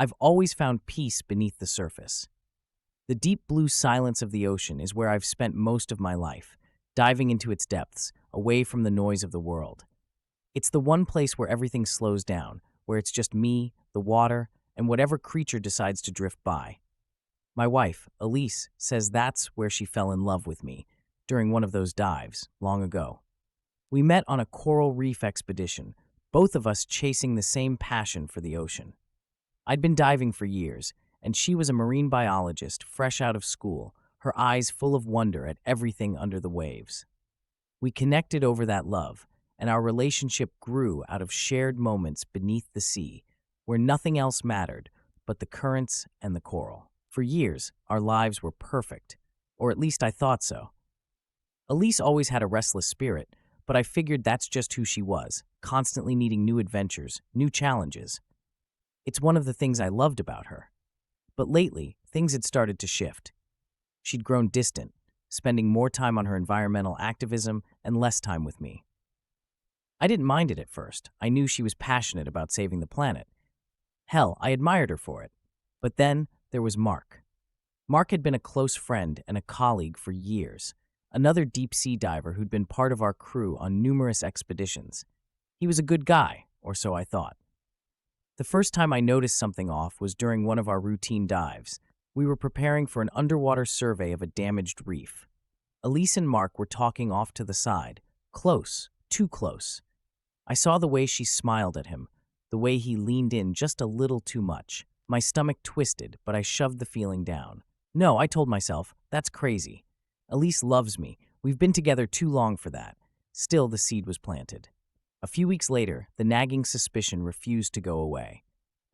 I've always found peace beneath the surface. The deep blue silence of the ocean is where I've spent most of my life, diving into its depths, away from the noise of the world. It's the one place where everything slows down, where it's just me, the water, and whatever creature decides to drift by. My wife, Elise, says that's where she fell in love with me, during one of those dives, long ago. We met on a coral reef expedition, both of us chasing the same passion for the ocean. I'd been diving for years, and she was a marine biologist fresh out of school, her eyes full of wonder at everything under the waves. We connected over that love, and our relationship grew out of shared moments beneath the sea, where nothing else mattered but the currents and the coral. For years, our lives were perfect, or at least I thought so. Elise always had a restless spirit, but I figured that's just who she was, constantly needing new adventures, new challenges. It's one of the things I loved about her. But lately, things had started to shift. She'd grown distant, spending more time on her environmental activism and less time with me. I didn't mind it at first. I knew she was passionate about saving the planet. Hell, I admired her for it. But then there was Mark. Mark had been a close friend and a colleague for years, another deep-sea diver who'd been part of our crew on numerous expeditions. He was a good guy, or so I thought. The first time I noticed something off was during one of our routine dives. We were preparing for an underwater survey of a damaged reef. Elise and Mark were talking off to the side, close, too close. I saw the way she smiled at him, the way he leaned in just a little too much. My stomach twisted, but I shoved the feeling down. No, I told myself, that's crazy. Elise loves me. We've been together too long for that. Still, the seed was planted. A few weeks later, the nagging suspicion refused to go away.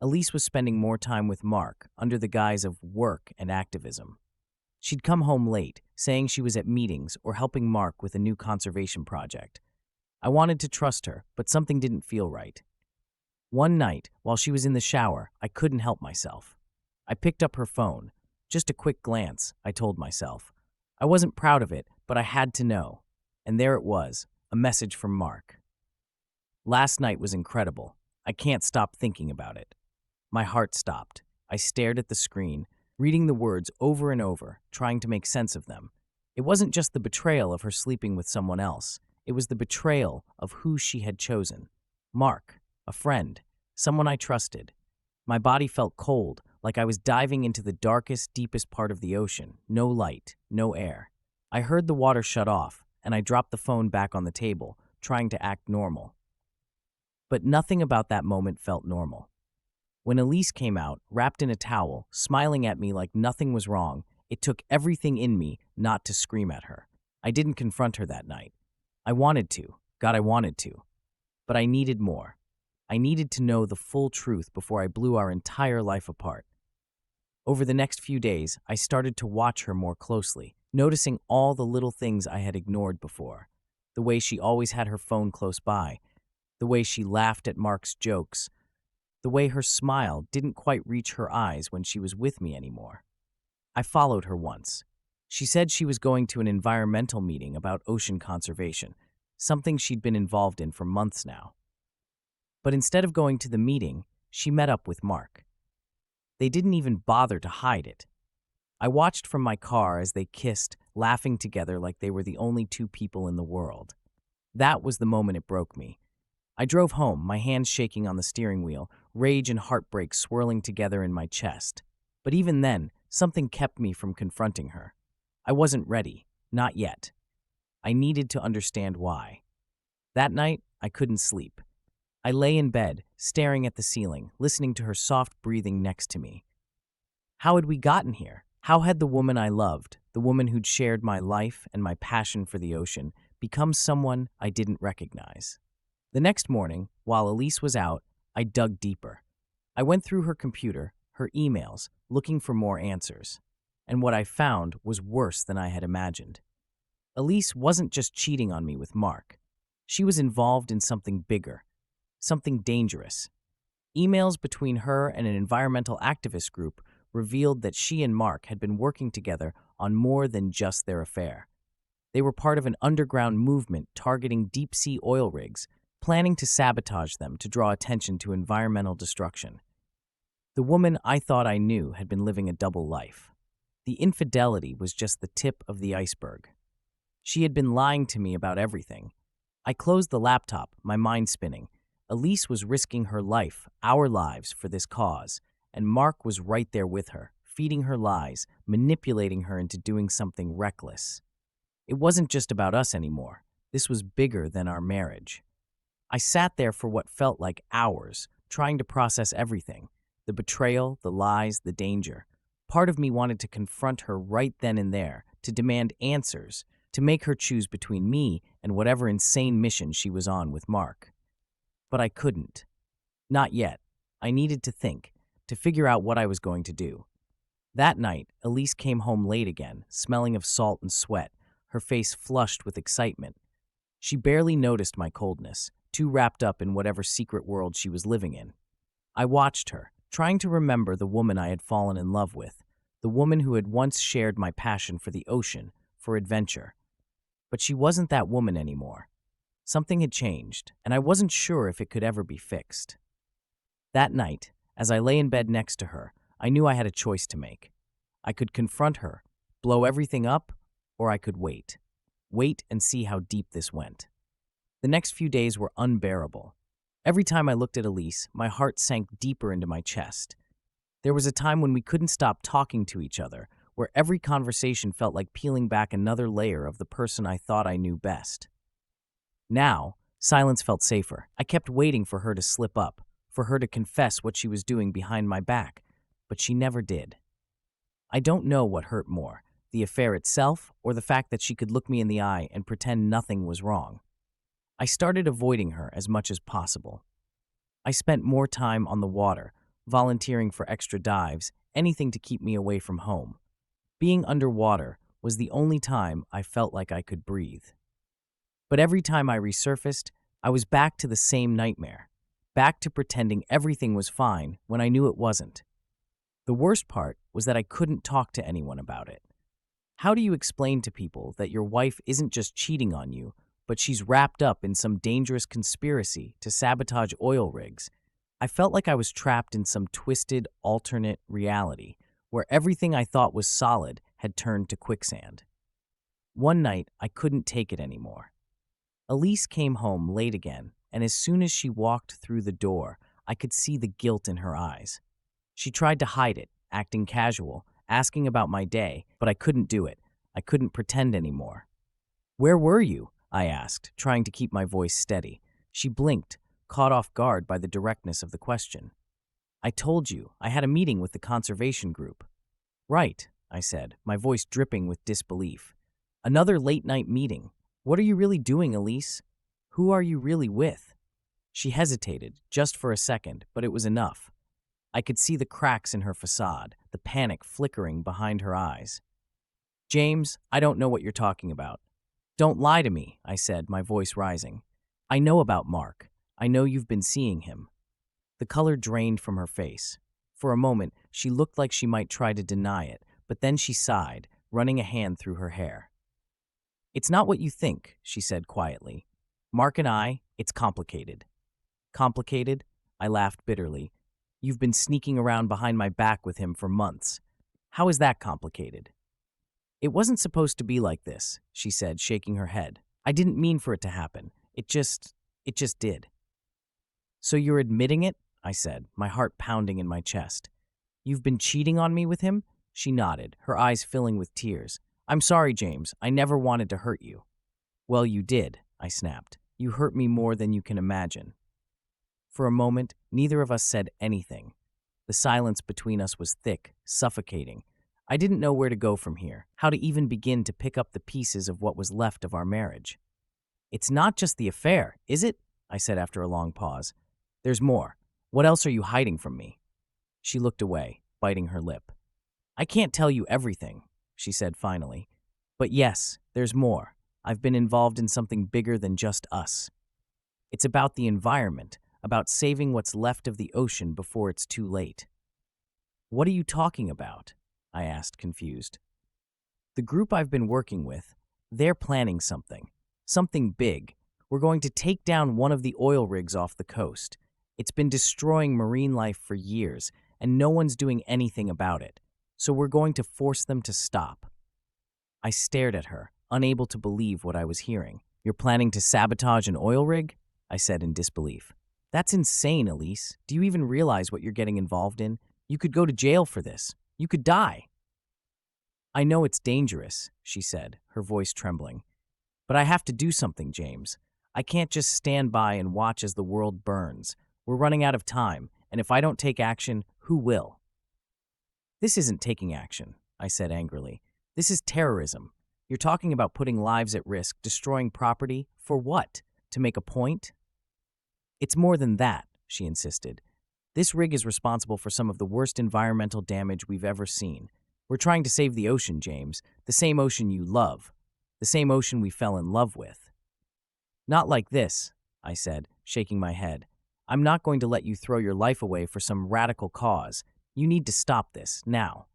Elise was spending more time with Mark, under the guise of work and activism. She'd come home late, saying she was at meetings or helping Mark with a new conservation project. I wanted to trust her, but something didn't feel right. One night, while she was in the shower, I couldn't help myself. I picked up her phone. Just a quick glance, I told myself. I wasn't proud of it, but I had to know. And there it was, a message from Mark. Last night was incredible. I can't stop thinking about it. My heart stopped. I stared at the screen, reading the words over and over, trying to make sense of them. It wasn't just the betrayal of her sleeping with someone else. It was the betrayal of who she had chosen. Mark, a friend, someone I trusted. My body felt cold, like I was diving into the darkest, deepest part of the ocean. No light, no air. I heard the water shut off, and I dropped the phone back on the table, trying to act normal. But nothing about that moment felt normal. When Elise came out, wrapped in a towel, smiling at me like nothing was wrong, it took everything in me not to scream at her. I didn't confront her that night. I wanted to. God, I wanted to. But I needed more. I needed to know the full truth before I blew our entire life apart. Over the next few days, I started to watch her more closely, noticing all the little things I had ignored before. The way she always had her phone close by, the way she laughed at Mark's jokes, the way her smile didn't quite reach her eyes when she was with me anymore. I followed her once. She said she was going to an environmental meeting about ocean conservation, something she'd been involved in for months now. But instead of going to the meeting, she met up with Mark. They didn't even bother to hide it. I watched from my car as they kissed, laughing together like they were the only two people in the world. That was the moment it broke me. I drove home, my hands shaking on the steering wheel, rage and heartbreak swirling together in my chest. But even then, something kept me from confronting her. I wasn't ready, not yet. I needed to understand why. That night, I couldn't sleep. I lay in bed, staring at the ceiling, listening to her soft breathing next to me. How had we gotten here? How had the woman I loved, the woman who'd shared my life and my passion for the ocean, become someone I didn't recognize? The next morning, while Elise was out, I dug deeper. I went through her computer, her emails, looking for more answers. And what I found was worse than I had imagined. Elise wasn't just cheating on me with Mark. She was involved in something bigger, something dangerous. Emails between her and an environmental activist group revealed that she and Mark had been working together on more than just their affair. They were part of an underground movement targeting deep-sea oil rigs, planning to sabotage them to draw attention to environmental destruction. The woman I thought I knew had been living a double life. The infidelity was just the tip of the iceberg. She had been lying to me about everything. I closed the laptop, my mind spinning. Elise was risking her life, our lives, for this cause, and Mark was right there with her, feeding her lies, manipulating her into doing something reckless. It wasn't just about us anymore. This was bigger than our marriage. I sat there for what felt like hours, trying to process everything: the betrayal, the lies, the danger. Part of me wanted to confront her right then and there, to demand answers, to make her choose between me and whatever insane mission she was on with Mark. But I couldn't. Not yet. I needed to think, to figure out what I was going to do. That night, Elise came home late again, smelling of salt and sweat, her face flushed with excitement. She barely noticed my coldness, too wrapped up in whatever secret world she was living in. I watched her, trying to remember the woman I had fallen in love with, the woman who had once shared my passion for the ocean, for adventure. But she wasn't that woman anymore. Something had changed, and I wasn't sure if it could ever be fixed. That night, as I lay in bed next to her, I knew I had a choice to make. I could confront her, blow everything up, or I could wait. Wait and see how deep this went. The next few days were unbearable. Every time I looked at Elise, my heart sank deeper into my chest. There was a time when we couldn't stop talking to each other, where every conversation felt like peeling back another layer of the person I thought I knew best. Now, silence felt safer. I kept waiting for her to slip up, for her to confess what she was doing behind my back, but she never did. I don't know what hurt more, the affair itself or the fact that she could look me in the eye and pretend nothing was wrong. I started avoiding her as much as possible. I spent more time on the water, volunteering for extra dives, anything to keep me away from home. Being underwater was the only time I felt like I could breathe. But every time I resurfaced, I was back to the same nightmare, back to pretending everything was fine when I knew it wasn't. The worst part was that I couldn't talk to anyone about it. How do you explain to people that your wife isn't just cheating on you, but she's wrapped up in some dangerous conspiracy to sabotage oil rigs? I felt like I was trapped in some twisted, alternate reality, where everything I thought was solid had turned to quicksand. One night, I couldn't take it anymore. Elise came home late again, and as soon as she walked through the door, I could see the guilt in her eyes. She tried to hide it, acting casual, asking about my day, but I couldn't do it. I couldn't pretend anymore. "Where were you?" I asked, trying to keep my voice steady. She blinked, caught off guard by the directness of the question. "I told you, I had a meeting with the conservation group." "Right," I said, my voice dripping with disbelief. "Another late-night meeting. What are you really doing, Elise? Who are you really with?" She hesitated, just for a second, but it was enough. I could see the cracks in her facade, the panic flickering behind her eyes. "James, I don't know what you're talking about." "Don't lie to me," I said, my voice rising. "I know about Mark. I know you've been seeing him." The color drained from her face. For a moment, she looked like she might try to deny it, but then she sighed, running a hand through her hair. "It's not what you think," she said quietly. "Mark and it's complicated." "Complicated?" I laughed bitterly. "You've been sneaking around behind my back with him for months. How is that complicated?" "It wasn't supposed to be like this," she said, shaking her head. "I didn't mean for it to happen. It just did." "So you're admitting it?" I said, my heart pounding in my chest. "You've been cheating on me with him?" She nodded, her eyes filling with tears. "I'm sorry, James. I never wanted to hurt you." "Well, you did," I snapped. "You hurt me more than you can imagine." For a moment, neither of us said anything. The silence between us was thick, suffocating. I didn't know where to go from here, how to even begin to pick up the pieces of what was left of our marriage. "It's not just the affair, is it?" I said after a long pause. "There's more. What else are you hiding from me?" She looked away, biting her lip. "I can't tell you everything," she said finally. "But yes, there's more. I've been involved in something bigger than just us. It's about the environment, about saving what's left of the ocean before it's too late." "What are you talking about?" I asked, confused. "The group I've been working with, they're planning something big. We're going to take down one of the oil rigs off the coast. It's been destroying marine life for years, and no one's doing anything about it. So we're going to force them to stop. I stared at her, unable to believe what I was hearing. You're planning to sabotage an oil rig? I said in disbelief. That's insane, Elise. Do you even realize what you're getting involved in? You could go to jail for this. You could die. I know it's dangerous, she said, her voice trembling. But I have to do something, James. I can't just stand by and watch as the world burns. We're running out of time, and if I don't take action, who will? This isn't taking action, I said angrily. This is terrorism. You're talking about putting lives at risk, destroying property. For what? To make a point? It's more than that, she insisted. This rig is responsible for some of the worst environmental damage we've ever seen. We're trying to save the ocean, James, the same ocean you love, the same ocean we fell in love with. Not like this, I said, shaking my head. I'm not going to let you throw your life away for some radical cause. You need to stop this, now.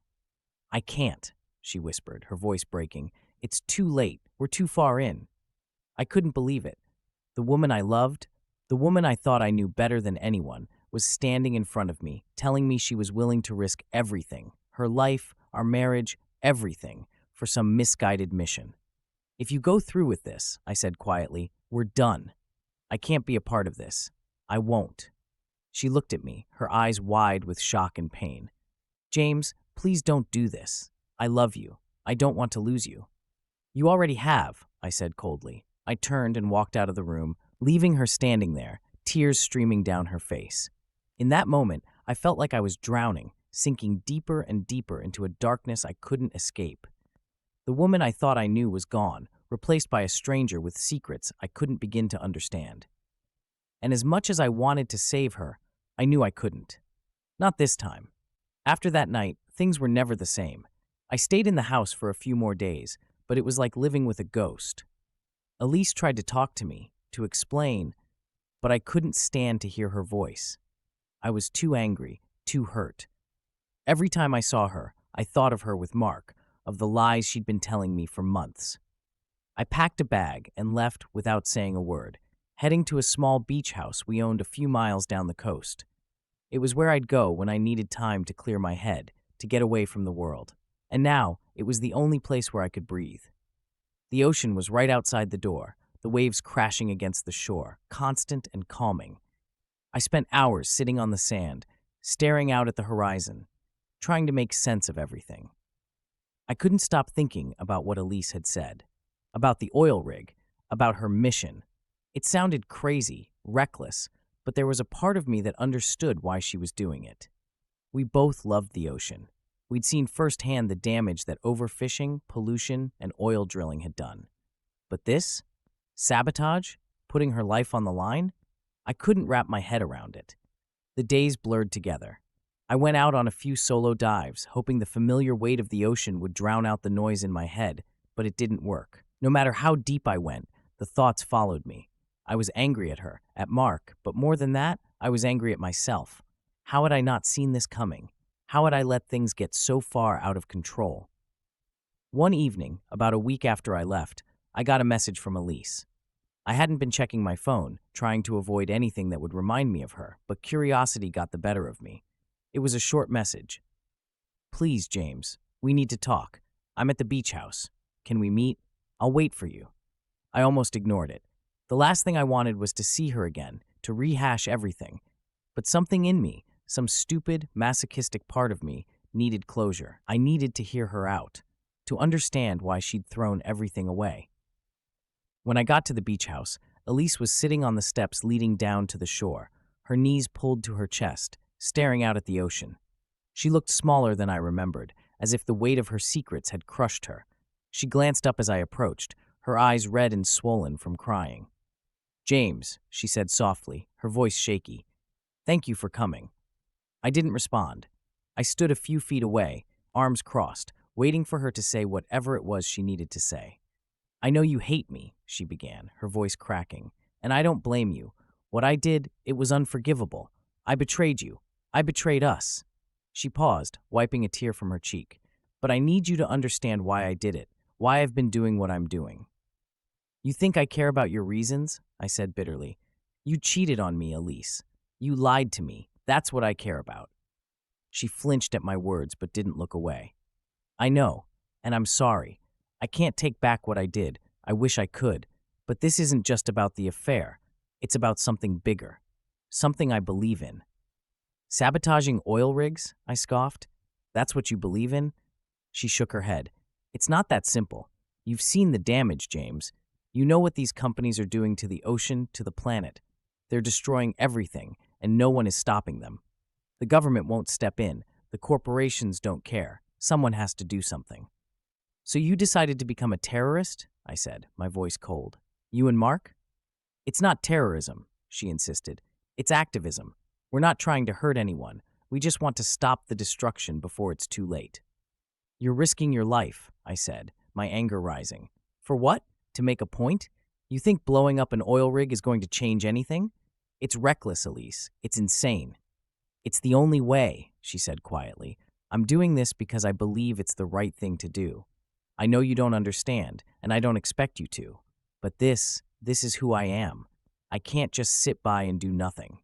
I can't, she whispered, her voice breaking. It's too late. We're too far in. I couldn't believe it. The woman I loved, the woman I thought I knew better than anyone, was standing in front of me, telling me she was willing to risk everything, her life, our marriage, everything, for some misguided mission. If you go through with this, I said quietly, we're done. I can't be a part of this. I won't. She looked at me, her eyes wide with shock and pain. James, please don't do this. I love you. I don't want to lose you. You already have, I said coldly. I turned and walked out of the room, leaving her standing there, tears streaming down her face. In that moment, I felt like I was drowning, sinking deeper and deeper into a darkness I couldn't escape. The woman I thought I knew was gone, replaced by a stranger with secrets I couldn't begin to understand. And as much as I wanted to save her, I knew I couldn't. Not this time. After that night, things were never the same. I stayed in the house for a few more days, but it was like living with a ghost. Elise tried to talk to me, to explain, but I couldn't stand to hear her voice. I was too angry, too hurt. Every time I saw her, I thought of her with Mark, of the lies she'd been telling me for months. I packed a bag and left without saying a word, heading to a small beach house we owned a few miles down the coast. It was where I'd go when I needed time to clear my head, to get away from the world. And now, it was the only place where I could breathe. The ocean was right outside the door, the waves crashing against the shore, constant and calming. I spent hours sitting on the sand, staring out at the horizon, trying to make sense of everything. I couldn't stop thinking about what Elise had said, about the oil rig, about her mission. It sounded crazy, reckless, but there was a part of me that understood why she was doing it. We both loved the ocean. We'd seen firsthand the damage that overfishing, pollution, and oil drilling had done. But this? Sabotage? Putting her life on the line? I couldn't wrap my head around it. The days blurred together. I went out on a few solo dives, hoping the familiar weight of the ocean would drown out the noise in my head, but it didn't work. No matter how deep I went, the thoughts followed me. I was angry at her, at Mark, but more than that, I was angry at myself. How had I not seen this coming? How had I let things get so far out of control? One evening, about a week after I left, I got a message from Elise. I hadn't been checking my phone, trying to avoid anything that would remind me of her, but curiosity got the better of me. It was a short message. Please, James, we need to talk. I'm at the beach house. Can we meet? I'll wait for you. I almost ignored it. The last thing I wanted was to see her again, to rehash everything. But something in me, some stupid, masochistic part of me, needed closure. I needed to hear her out, to understand why she'd thrown everything away. When I got to the beach house, Elise was sitting on the steps leading down to the shore, her knees pulled to her chest, staring out at the ocean. She looked smaller than I remembered, as if the weight of her secrets had crushed her. She glanced up as I approached, her eyes red and swollen from crying. James, she said softly, her voice shaky. Thank you for coming. I didn't respond. I stood a few feet away, arms crossed, waiting for her to say whatever it was she needed to say. I know you hate me, she began, her voice cracking, and I don't blame you. What I did, it was unforgivable. I betrayed you. I betrayed us. She paused, wiping a tear from her cheek. But I need you to understand why I did it, why I've been doing what I'm doing. You think I care about your reasons? I said bitterly. You cheated on me, Elise. You lied to me. That's what I care about. She flinched at my words but didn't look away. I know, and I'm sorry. I can't take back what I did. I wish I could. But this isn't just about the affair. It's about something bigger. Something I believe in. Sabotaging oil rigs? I scoffed. That's what you believe in? She shook her head. It's not that simple. You've seen the damage, James. You know what these companies are doing to the ocean, to the planet. They're destroying everything, and no one is stopping them. The government won't step in. The corporations don't care. Someone has to do something. So you decided to become a terrorist? I said, my voice cold. You and Mark? It's not terrorism, she insisted. It's activism. We're not trying to hurt anyone. We just want to stop the destruction before it's too late. You're risking your life, I said, my anger rising. For what? To make a point? You think blowing up an oil rig is going to change anything? It's reckless, Elise. It's insane. It's the only way, she said quietly. I'm doing this because I believe it's the right thing to do. I know you don't understand, and I don't expect you to. But this is who I am. I can't just sit by and do nothing.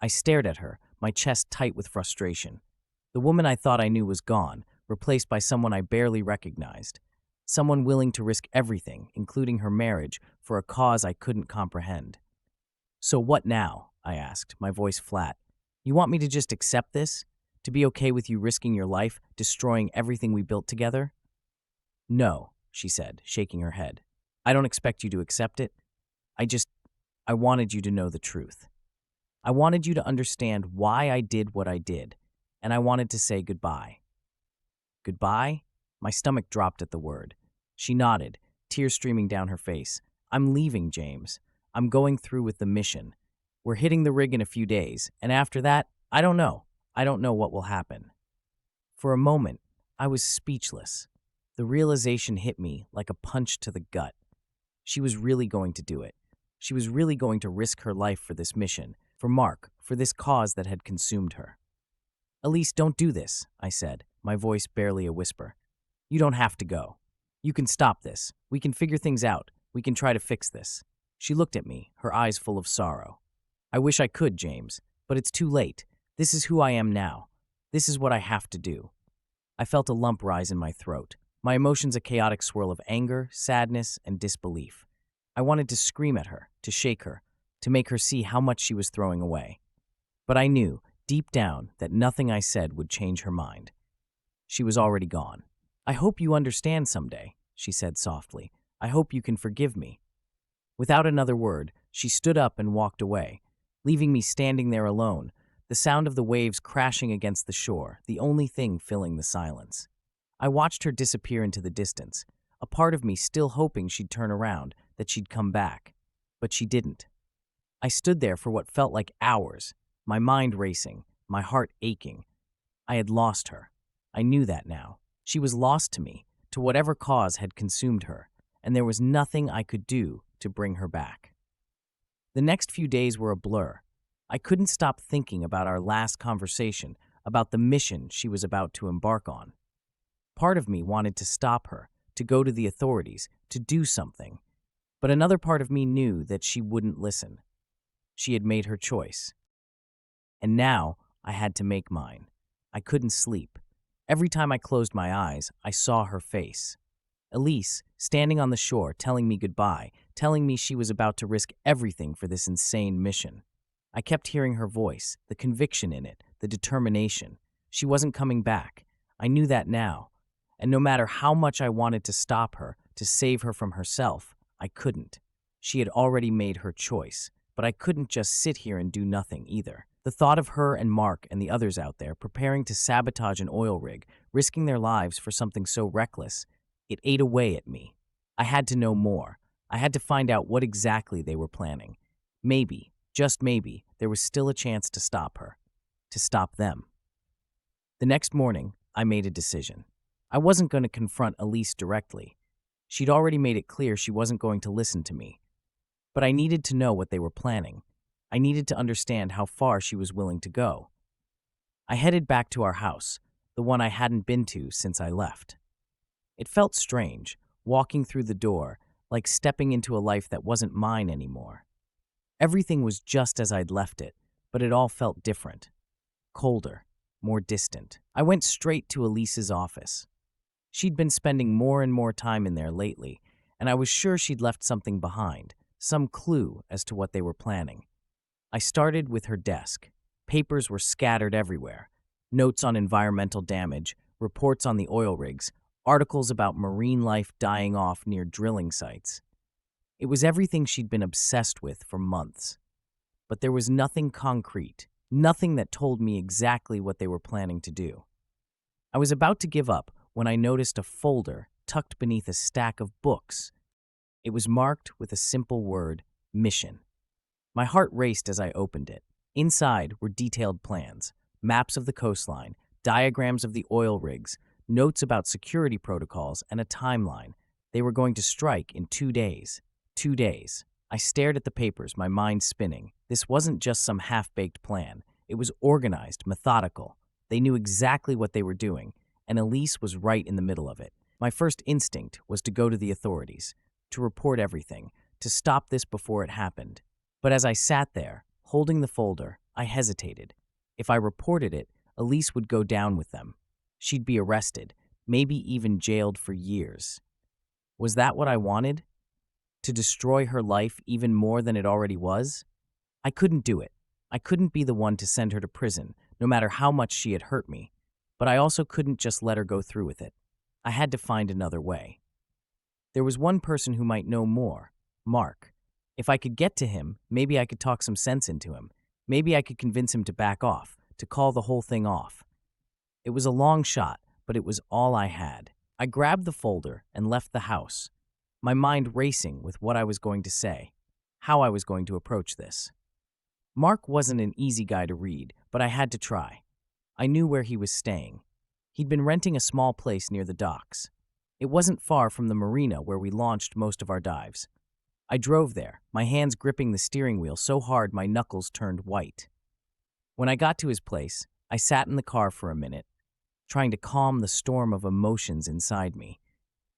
I stared at her, my chest tight with frustration. The woman I thought I knew was gone, replaced by someone I barely recognized. Someone willing to risk everything, including her marriage, for a cause I couldn't comprehend. So what now? I asked, my voice flat. You want me to just accept this? To be okay with you risking your life, destroying everything we built together? No, she said, shaking her head. I don't expect you to accept it. I wanted you to know the truth. I wanted you to understand why I did what I did, and I wanted to say goodbye. Goodbye? My stomach dropped at the word. She nodded, tears streaming down her face. I'm leaving, James. I'm going through with the mission. We're hitting the rig in a few days, and after that, I don't know. I don't know what will happen. For a moment, I was speechless. The realization hit me like a punch to the gut. She was really going to do it. She was really going to risk her life for this mission, for Mark, for this cause that had consumed her. Elise, don't do this, I said, my voice barely a whisper. You don't have to go. You can stop this. We can figure things out. We can try to fix this. She looked at me, her eyes full of sorrow. I wish I could, James, but it's too late. This is who I am now. This is what I have to do. I felt a lump rise in my throat, my emotions a chaotic swirl of anger, sadness, and disbelief. I wanted to scream at her, to shake her, to make her see how much she was throwing away. But I knew, deep down, that nothing I said would change her mind. She was already gone. I hope you understand someday, she said softly. I hope you can forgive me. Without another word, she stood up and walked away, leaving me standing there alone, the sound of the waves crashing against the shore, the only thing filling the silence. I watched her disappear into the distance, a part of me still hoping she'd turn around, that she'd come back. But she didn't. I stood there for what felt like hours, my mind racing, my heart aching. I had lost her. I knew that now. She was lost to me, to whatever cause had consumed her, and there was nothing I could do to bring her back. The next few days were a blur. I couldn't stop thinking about our last conversation, about the mission she was about to embark on. Part of me wanted to stop her, to go to the authorities, to do something. But another part of me knew that she wouldn't listen. She had made her choice. And now I had to make mine. I couldn't sleep. Every time I closed my eyes, I saw her face. Elise, standing on the shore, telling me goodbye, telling me she was about to risk everything for this insane mission. I kept hearing her voice, the conviction in it, the determination. She wasn't coming back. I knew that now. And no matter how much I wanted to stop her, to save her from herself, I couldn't. She had already made her choice, but I couldn't just sit here and do nothing either. The thought of her and Mark and the others out there preparing to sabotage an oil rig, risking their lives for something so reckless, it ate away at me. I had to know more. I had to find out what exactly they were planning. Maybe, just maybe, there was still a chance to stop her. To stop them. The next morning, I made a decision. I wasn't going to confront Elise directly. She'd already made it clear she wasn't going to listen to me. But I needed to know what they were planning. I needed to understand how far she was willing to go. I headed back to our house, the one I hadn't been to since I left. It felt strange, walking through the door, like stepping into a life that wasn't mine anymore. Everything was just as I'd left it, but it all felt different. Colder. more distant. I went straight to Elise's office. She'd been spending more and more time in there lately, and I was sure she'd left something behind, some clue as to what they were planning. I started with her desk. Papers were scattered everywhere. Notes on environmental damage, reports on the oil rigs, articles about marine life dying off near drilling sites. It was everything she'd been obsessed with for months. But there was nothing concrete, nothing that told me exactly what they were planning to do. I was about to give up when I noticed a folder tucked beneath a stack of books. It was marked with a simple word, mission. My heart raced as I opened it. Inside were detailed plans, maps of the coastline, diagrams of the oil rigs, notes about security protocols, and a timeline. They were going to strike in 2 days. 2 days. I stared at the papers, my mind spinning. This wasn't just some half-baked plan. It was organized, methodical. They knew exactly what they were doing, and Elise was right in the middle of it. My first instinct was to go to the authorities, to report everything, to stop this before it happened. But as I sat there, holding the folder, I hesitated. If I reported it, Elise would go down with them. She'd be arrested, maybe even jailed for years. Was that what I wanted? To destroy her life even more than it already was? I couldn't do it. I couldn't be the one to send her to prison, no matter how much she had hurt me. But I also couldn't just let her go through with it. I had to find another way. There was one person who might know more, Mark. If I could get to him, maybe I could talk some sense into him. Maybe I could convince him to back off, to call the whole thing off. It was a long shot, but it was all I had. I grabbed the folder and left the house, my mind racing with what I was going to say, how I was going to approach this. Mark wasn't an easy guy to read, but I had to try. I knew where he was staying. He'd been renting a small place near the docks. It wasn't far from the marina where we launched most of our dives. I drove there, my hands gripping the steering wheel so hard my knuckles turned white. When I got to his place, I sat in the car for a minute, trying to calm the storm of emotions inside me.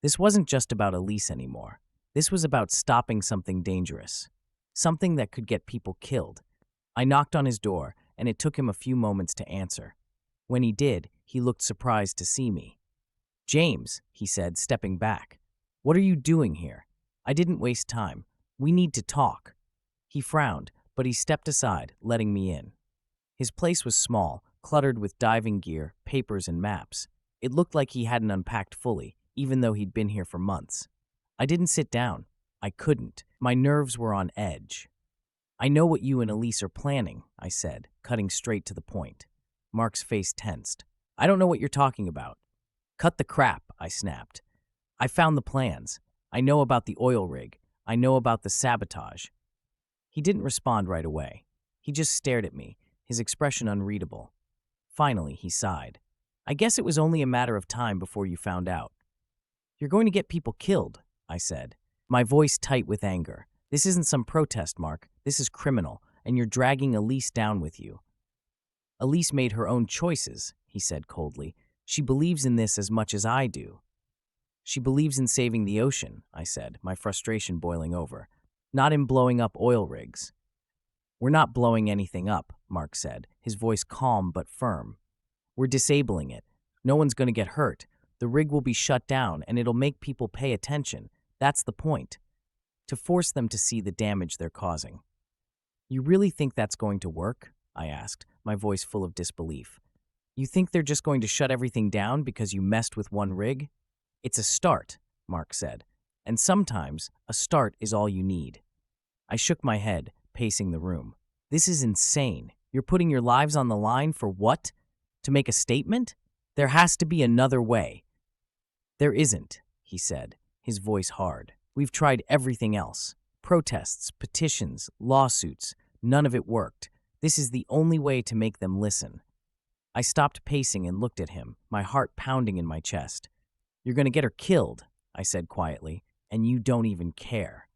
This wasn't just about Elise anymore. This was about stopping something dangerous, something that could get people killed. I knocked on his door, and it took him a few moments to answer. When he did, he looked surprised to see me. "James," he said, stepping back. "What are you doing here?" I didn't waste time. "We need to talk." He frowned, but he stepped aside, letting me in. His place was small, cluttered with diving gear, papers, and maps. It looked like he hadn't unpacked fully, even though he'd been here for months. I didn't sit down. I couldn't. My nerves were on edge. "I know what you and Elise are planning," I said, cutting straight to the point. Mark's face tensed. "I don't know what you're talking about." "Cut the crap," I snapped. "I found the plans. I know about the oil rig. I know about the sabotage." He didn't respond right away. He just stared at me, his expression unreadable. Finally, he sighed. "I guess it was only a matter of time before you found out." "You're going to get people killed," I said, my voice tight with anger. "This isn't some protest, Mark. This is criminal, and you're dragging Elise down with you." "Elise made her own choices," he said coldly. "She believes in this as much as I do." "She believes in saving the ocean," I said, my frustration boiling over, "not in blowing up oil rigs." "We're not blowing anything up," Mark said, his voice calm but firm. "We're disabling it. No one's going to get hurt. The rig will be shut down, and it'll make people pay attention. That's the point. To force them to see the damage they're causing." "You really think that's going to work?" I asked, my voice full of disbelief. "You think they're just going to shut everything down because you messed with one rig?" "It's a start," Mark said, "and sometimes a start is all you need." I shook my head, pacing the room. "This is insane. You're putting your lives on the line for what? To make a statement? There has to be another way." "There isn't," he said, his voice hard. "We've tried everything else. Protests, petitions, lawsuits. None of it worked. This is the only way to make them listen." I stopped pacing and looked at him, my heart pounding in my chest. "You're going to get her killed," I said quietly, "and you don't even care."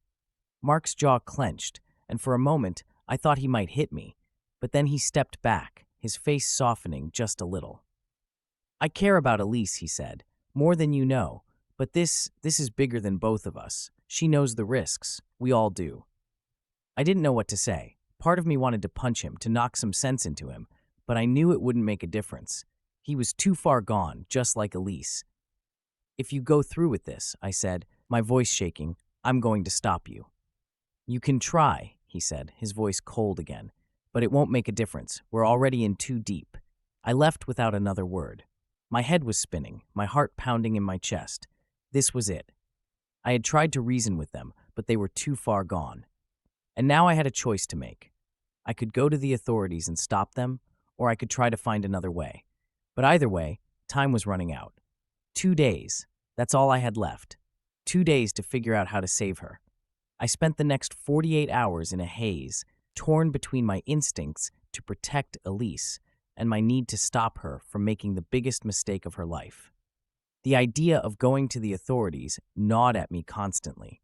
Mark's jaw clenched, and for a moment I thought he might hit me, but then he stepped back, his face softening just a little. "I care about Elise," he said, "more than you know, but this is bigger than both of us. She knows the risks. We all do." I didn't know what to say. Part of me wanted to punch him, to knock some sense into him, but I knew it wouldn't make a difference. He was too far gone, just like Elise. "If you go through with this," I said, my voice shaking, "I'm going to stop you." "You can try," he said, his voice cold again, "but it won't make a difference. We're already in too deep." I left without another word. My head was spinning, my heart pounding in my chest. This was it. I had tried to reason with them, but they were too far gone. And now I had a choice to make. I could go to the authorities and stop them, or I could try to find another way. But either way, time was running out. 2 days. That's all I had left. 2 days to figure out how to save her. I spent the next 48 hours in a haze, torn between my instincts to protect Elise and my need to stop her from making the biggest mistake of her life. The idea of going to the authorities gnawed at me constantly.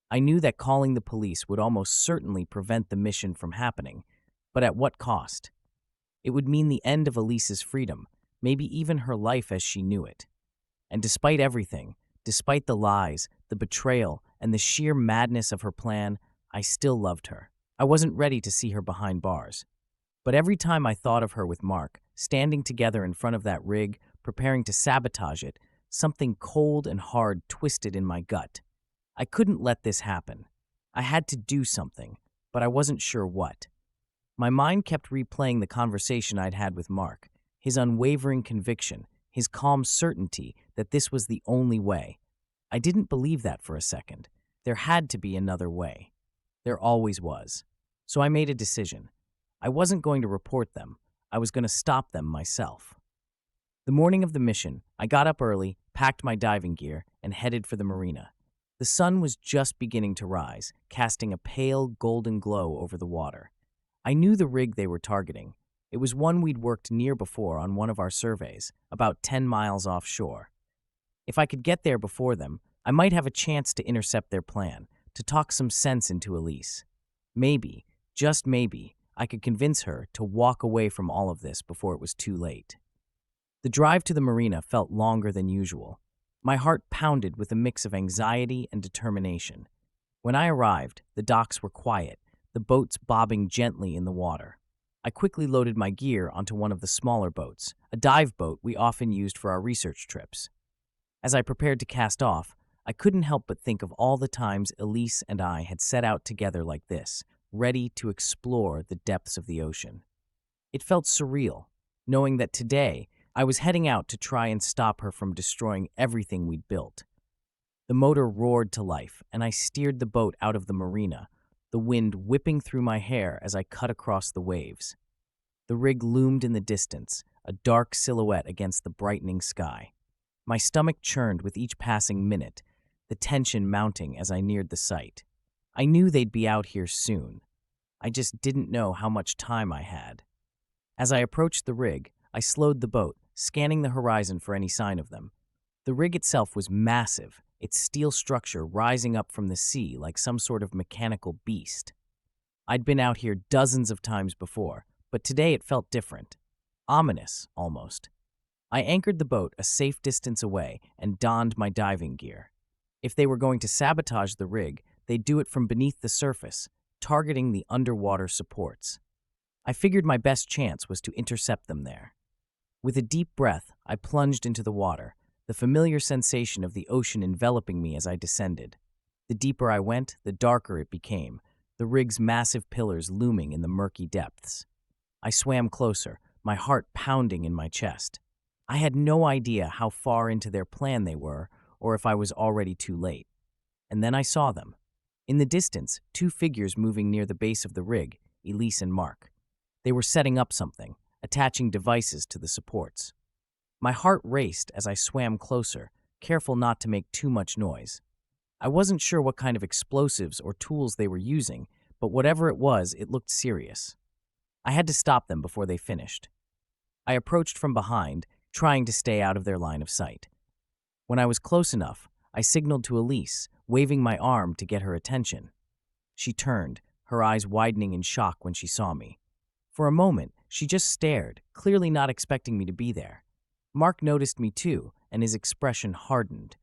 I knew that calling the police would almost certainly prevent the mission from happening, but at what cost? It would mean the end of Elise's freedom, maybe even her life as she knew it. And despite everything, despite the lies, the betrayal, and the sheer madness of her plan, I still loved her. I wasn't ready to see her behind bars. But every time I thought of her with Mark, standing together in front of that rig, preparing to sabotage it, something cold and hard twisted in my gut. I couldn't let this happen. I had to do something, but I wasn't sure what. My mind kept replaying the conversation I'd had with Mark, his unwavering conviction, his calm certainty that this was the only way. I didn't believe that for a second. There had to be another way. There always was. So I made a decision. I wasn't going to report them. I was going to stop them myself. The morning of the mission, I got up early, packed my diving gear, and headed for the marina. The sun was just beginning to rise, casting a pale golden glow over the water. I knew the rig they were targeting. It was one we'd worked near before on one of our surveys, about 10 miles offshore. If I could get there before them, I might have a chance to intercept their plan, to talk some sense into Elise. Maybe, just maybe, I could convince her to walk away from all of this before it was too late. The drive to the marina felt longer than usual. My heart pounded with a mix of anxiety and determination. When I arrived, the docks were quiet, the boats bobbing gently in the water. I quickly loaded my gear onto one of the smaller boats, a dive boat we often used for our research trips. As I prepared to cast off, I couldn't help but think of all the times Elise and I had set out together like this, ready to explore the depths of the ocean. It felt surreal, knowing that today I was heading out to try and stop her from destroying everything we'd built. The motor roared to life, and I steered the boat out of the marina, the wind whipping through my hair as I cut across the waves. The rig loomed in the distance, a dark silhouette against the brightening sky. My stomach churned with each passing minute, the tension mounting as I neared the site. I knew they'd be out here soon. I just didn't know how much time I had. As I approached the rig, I slowed the boat, scanning the horizon for any sign of them. The rig itself was massive, its steel structure rising up from the sea like some sort of mechanical beast. I'd been out here dozens of times before, but today it felt different. Ominous, almost. I anchored the boat a safe distance away and donned my diving gear. If they were going to sabotage the rig, they'd do it from beneath the surface, targeting the underwater supports. I figured my best chance was to intercept them there. With a deep breath, I plunged into the water, the familiar sensation of the ocean enveloping me as I descended. The deeper I went, the darker it became, the rig's massive pillars looming in the murky depths. I swam closer, my heart pounding in my chest. I had no idea how far into their plan they were, or if I was already too late. And then I saw them. In the distance, two figures moving near the base of the rig, Elise and Mark. They were setting up something, attaching devices to the supports. My heart raced as I swam closer, careful not to make too much noise. I wasn't sure what kind of explosives or tools they were using, but whatever it was, it looked serious. I had to stop them before they finished. I approached from behind, trying to stay out of their line of sight. When I was close enough, I signaled to Elise, waving my arm to get her attention. She turned, her eyes widening in shock when she saw me. For a moment, she just stared, clearly not expecting me to be there. Mark noticed me too, and his expression hardened.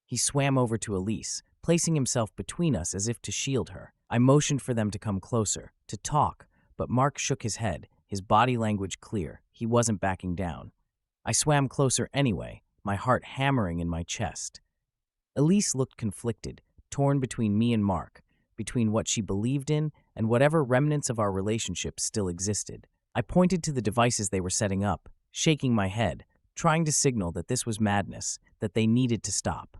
He swam over to Elise, placing himself between us as if to shield her. I motioned for them to come closer, to talk, but Mark shook his head, his body language clear. He wasn't backing down. I swam closer anyway, my heart hammering in my chest. Elise looked conflicted, torn between me and Mark, between what she believed in and whatever remnants of our relationship still existed. I pointed to the devices they were setting up, shaking my head, trying to signal that this was madness, that they needed to stop.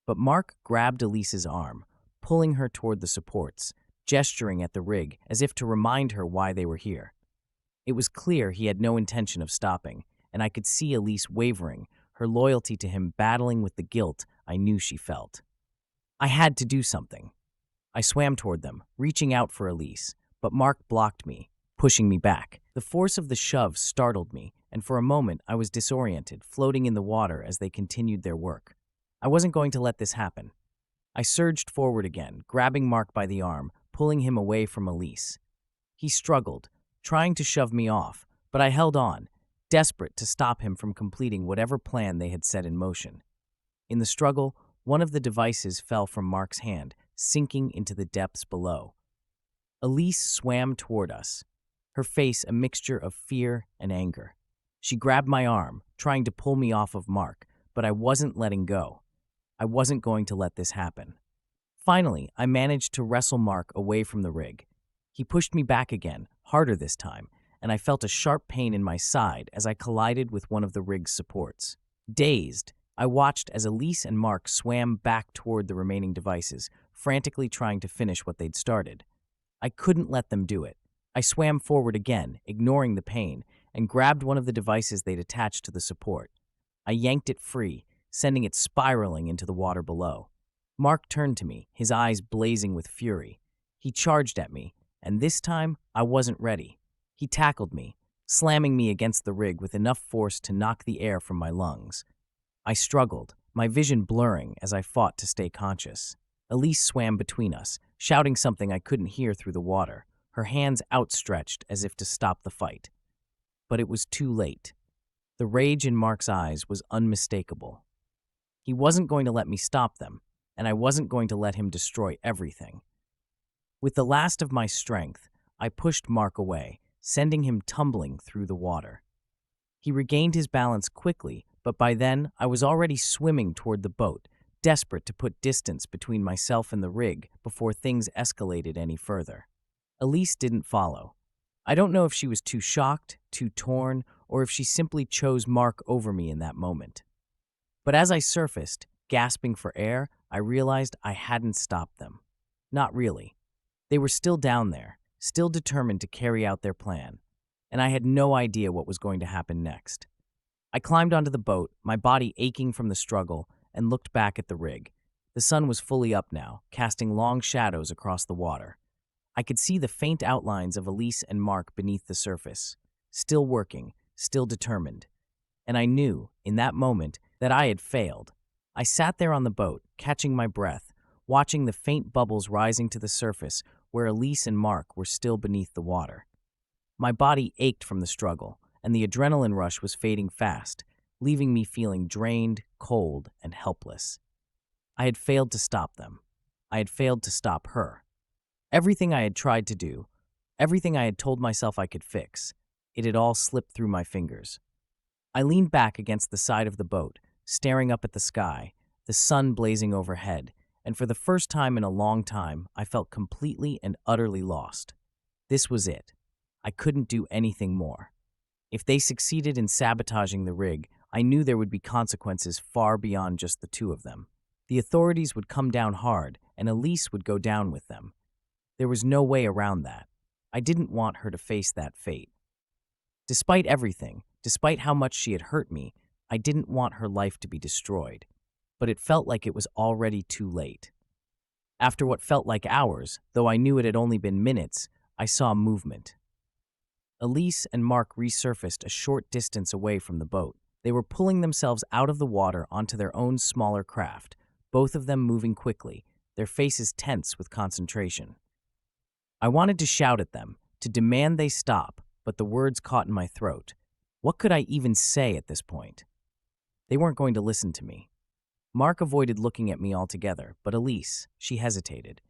But Mark grabbed Elise's arm, pulling her toward the supports, gesturing at the rig as if to remind her why they were here. It was clear he had no intention of stopping, and I could see Elise wavering, her loyalty to him battling with the guilt I knew she felt. I had to do something. I swam toward them, reaching out for Elise, but Mark blocked me, pushing me back. The force of the shove startled me, and for a moment I was disoriented, floating in the water as they continued their work. I wasn't going to let this happen. I surged forward again, grabbing Mark by the arm, pulling him away from Elise. He struggled, trying to shove me off, but I held on, desperate to stop him from completing whatever plan they had set in motion. In the struggle, one of the devices fell from Mark's hand, sinking into the depths below. Elise swam toward us, her face a mixture of fear and anger. She grabbed my arm, trying to pull me off of Mark, but I wasn't letting go. I wasn't going to let this happen. Finally, I managed to wrestle Mark away from the rig. He pushed me back again, harder this time, and I felt a sharp pain in my side as I collided with one of the rig's supports. Dazed, I watched as Elise and Mark swam back toward the remaining devices, frantically trying to finish what they'd started. I couldn't let them do it. I swam forward again, ignoring the pain, and grabbed one of the devices they'd attached to the support. I yanked it free, sending it spiraling into the water below. Mark turned to me, his eyes blazing with fury. He charged at me, and this time I wasn't ready. He tackled me, slamming me against the rig with enough force to knock the air from my lungs. I struggled, my vision blurring as I fought to stay conscious. Elise swam between us, shouting something I couldn't hear through the water, her hands outstretched as if to stop the fight. But it was too late. The rage in Mark's eyes was unmistakable. He wasn't going to let me stop them, and I wasn't going to let him destroy everything. With the last of my strength, I pushed Mark away, sending him tumbling through the water. He regained his balance quickly, but by then I was already swimming toward the boat, desperate to put distance between myself and the rig before things escalated any further. Elise didn't follow. I don't know if she was too shocked, too torn, or if she simply chose Mark over me in that moment. But as I surfaced, gasping for air, I realized I hadn't stopped them. Not really. They were still down there, still determined to carry out their plan, and I had no idea what was going to happen next. I climbed onto the boat, my body aching from the struggle, and looked back at the rig. The sun was fully up now, casting long shadows across the water. I could see the faint outlines of Elise and Mark beneath the surface, still working, still determined. And I knew, in that moment, that I had failed. I sat there on the boat, catching my breath, watching the faint bubbles rising to the surface where Elise and Mark were still beneath the water. My body ached from the struggle, and the adrenaline rush was fading fast, leaving me feeling drained, cold, and helpless. I had failed to stop them. I had failed to stop her. Everything I had tried to do, everything I had told myself I could fix, it had all slipped through my fingers. I leaned back against the side of the boat, staring up at the sky, the sun blazing overhead, and for the first time in a long time, I felt completely and utterly lost. This was it. I couldn't do anything more. If they succeeded in sabotaging the rig, I knew there would be consequences far beyond just the two of them. The authorities would come down hard, and Elise would go down with them. There was no way around that. I didn't want her to face that fate. Despite everything, despite how much she had hurt me, I didn't want her life to be destroyed. But it felt like it was already too late. After what felt like hours, though I knew it had only been minutes, I saw movement. Elise and Mark resurfaced a short distance away from the boat. They were pulling themselves out of the water onto their own smaller craft, both of them moving quickly, their faces tense with concentration. I wanted to shout at them, to demand they stop, but the words caught in my throat. What could I even say at this point? They weren't going to listen to me. Mark avoided looking at me altogether, but Elise, she hesitated.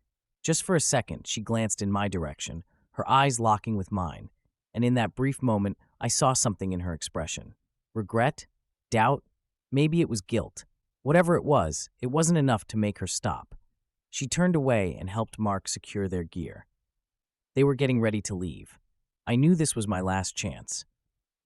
Just for a second, she glanced in my direction, her eyes locking with mine, and in that brief moment, I saw something in her expression. Regret? Doubt? Maybe it was guilt. Whatever it wasn't enough to make her stop. She turned away and helped Mark secure their gear. They were getting ready to leave. I knew this was my last chance.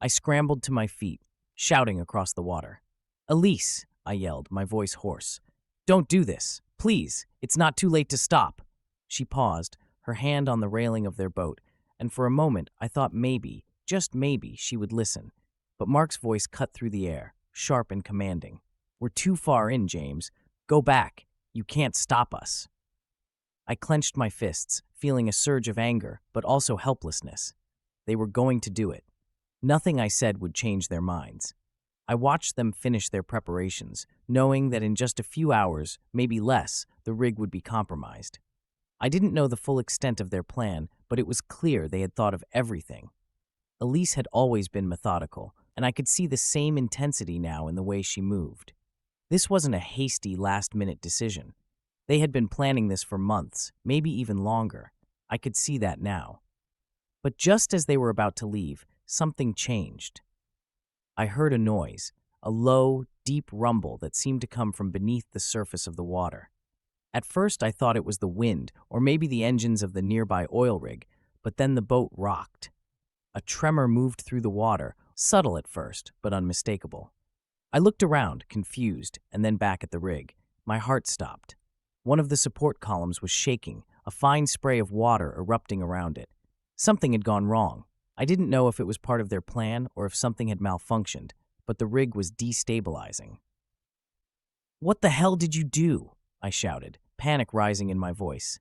I scrambled to my feet, shouting across the water. "Elise," I yelled, my voice hoarse. "Don't do this. Please, it's not too late to stop." She paused, her hand on the railing of their boat, and for a moment I thought maybe, just maybe, she would listen. But Mark's voice cut through the air, sharp and commanding. "We're too far in, James. Go back. You can't stop us." I clenched my fists, feeling a surge of anger, but also helplessness. They were going to do it. Nothing I said would change their minds. I watched them finish their preparations, knowing that in just a few hours, maybe less, the rig would be compromised. I didn't know the full extent of their plan, but it was clear they had thought of everything. Elise had always been methodical, and I could see the same intensity now in the way she moved. This wasn't a hasty, last-minute decision. They had been planning this for months, maybe even longer. I could see that now. But just as they were about to leave, something changed. I heard a noise, a low, deep rumble that seemed to come from beneath the surface of the water. At first I thought it was the wind or maybe the engines of the nearby oil rig, but then the boat rocked. A tremor moved through the water, subtle at first, but unmistakable. I looked around, confused, and then back at the rig. My heart stopped. One of the support columns was shaking, a fine spray of water erupting around it. Something had gone wrong. I didn't know if it was part of their plan or if something had malfunctioned, but the rig was destabilizing. "What the hell did you do?" I shouted, panic rising in my voice.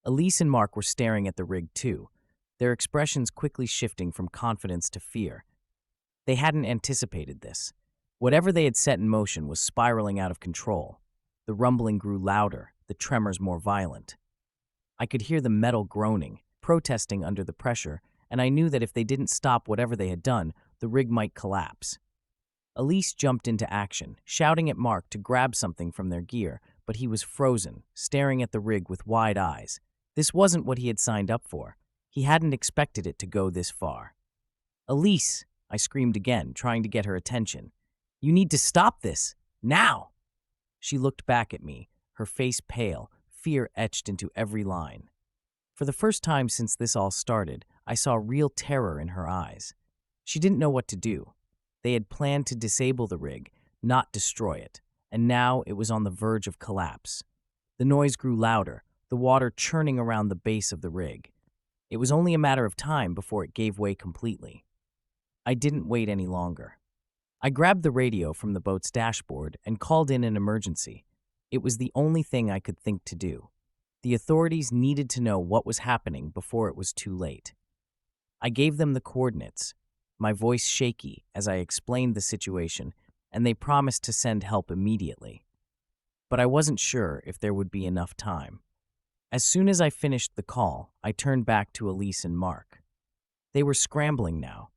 Elise and Mark were staring at the rig too, their expressions quickly shifting from confidence to fear. They hadn't anticipated this. Whatever they had set in motion was spiraling out of control. The rumbling grew louder, the tremors more violent. I could hear the metal groaning, protesting under the pressure, and I knew that if they didn't stop whatever they had done, the rig might collapse. Elise jumped into action, shouting at Mark to grab something from their gear, but he was frozen, staring at the rig with wide eyes. This wasn't what he had signed up for. He hadn't expected it to go this far. "Elise," I screamed again, trying to get her attention. "You need to stop this, now!" She looked back at me, her face pale, fear etched into every line. For the first time since this all started, I saw real terror in her eyes. She didn't know what to do. They had planned to disable the rig, not destroy it, and now it was on the verge of collapse. The noise grew louder, the water churning around the base of the rig. It was only a matter of time before it gave way completely. I didn't wait any longer. I grabbed the radio from the boat's dashboard and called in an emergency. It was the only thing I could think to do. The authorities needed to know what was happening before it was too late. I gave them the coordinates, my voice shaky as I explained the situation, and they promised to send help immediately. But I wasn't sure if there would be enough time. As soon as I finished the call, I turned back to Elise and Mark. They were scrambling now,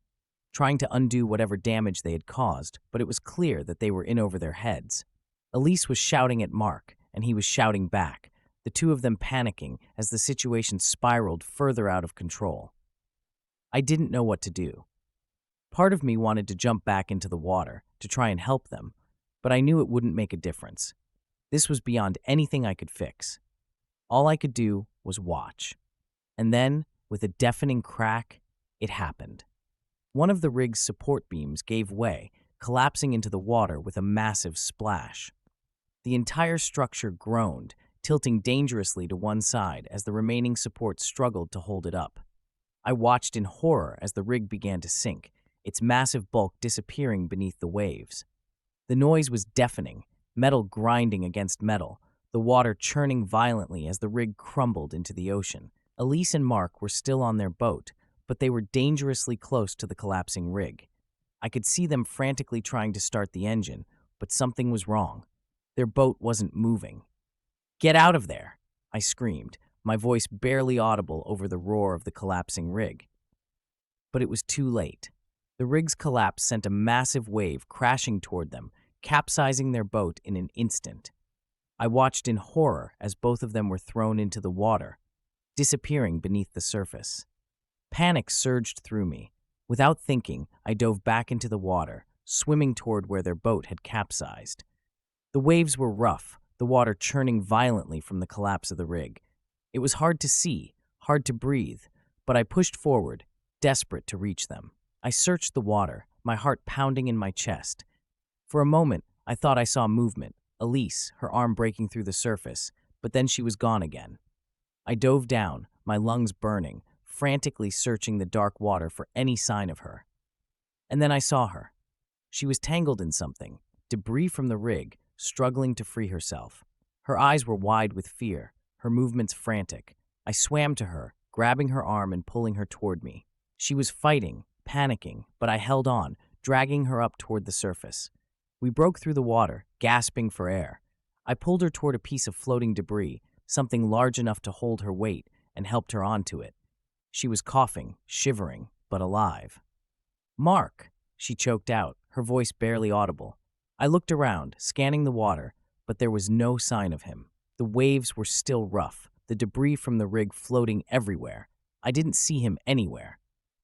trying to undo whatever damage they had caused, but it was clear that they were in over their heads. Elise was shouting at Mark, and he was shouting back, the two of them panicking as the situation spiraled further out of control. I didn't know what to do. Part of me wanted to jump back into the water to try and help them, but I knew it wouldn't make a difference. This was beyond anything I could fix. All I could do was watch. And then, with a deafening crack, it happened. One of the rig's support beams gave way, collapsing into the water with a massive splash. The entire structure groaned, tilting dangerously to one side as the remaining support struggled to hold it up. I watched in horror as the rig began to sink, its massive bulk disappearing beneath the waves. The noise was deafening, metal grinding against metal, the water churning violently as the rig crumbled into the ocean. Elise and Mark were still on their boat, but they were dangerously close to the collapsing rig. I could see them frantically trying to start the engine, but something was wrong. Their boat wasn't moving. "Get out of there!" I screamed, my voice barely audible over the roar of the collapsing rig. But it was too late. The rig's collapse sent a massive wave crashing toward them, capsizing their boat in an instant. I watched in horror as both of them were thrown into the water, disappearing beneath the surface. Panic surged through me. Without thinking, I dove back into the water, swimming toward where their boat had capsized. The waves were rough, the water churning violently from the collapse of the rig. It was hard to see, hard to breathe, but I pushed forward, desperate to reach them. I searched the water, my heart pounding in my chest. For a moment, I thought I saw movement, Elise, her arm breaking through the surface, but then she was gone again. I dove down, my lungs burning, frantically searching the dark water for any sign of her. And then I saw her. She was tangled in something, debris from the rig, struggling to free herself. Her eyes were wide with fear, her movements frantic. I swam to her, grabbing her arm and pulling her toward me. She was fighting, panicking, but I held on, dragging her up toward the surface. We broke through the water, gasping for air. I pulled her toward a piece of floating debris, something large enough to hold her weight, and helped her onto it. She was coughing, shivering, but alive. "Mark," she choked out, her voice barely audible. I looked around, scanning the water, but there was no sign of him. The waves were still rough, the debris from the rig floating everywhere. I didn't see him anywhere.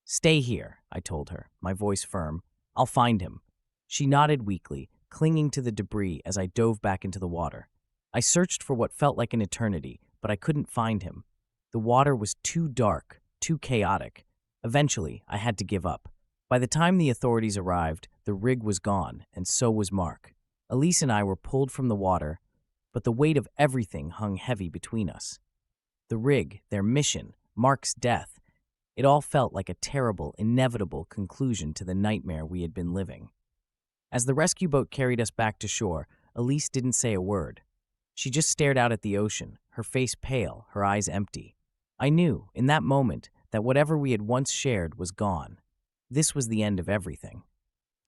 "Stay here," I told her, my voice firm. "I'll find him." She nodded weakly, clinging to the debris as I dove back into the water. I searched for what felt like an eternity, but I couldn't find him. The water was too dark, too chaotic. Eventually, I had to give up. By the time the authorities arrived, the rig was gone, and so was Mark. Elise and I were pulled from the water, but the weight of everything hung heavy between us. The rig, their mission, Mark's death, it all felt like a terrible, inevitable conclusion to the nightmare we had been living. As the rescue boat carried us back to shore, Elise didn't say a word. She just stared out at the ocean, her face pale, her eyes empty. I knew, in that moment, that whatever we had once shared was gone. This was the end of everything.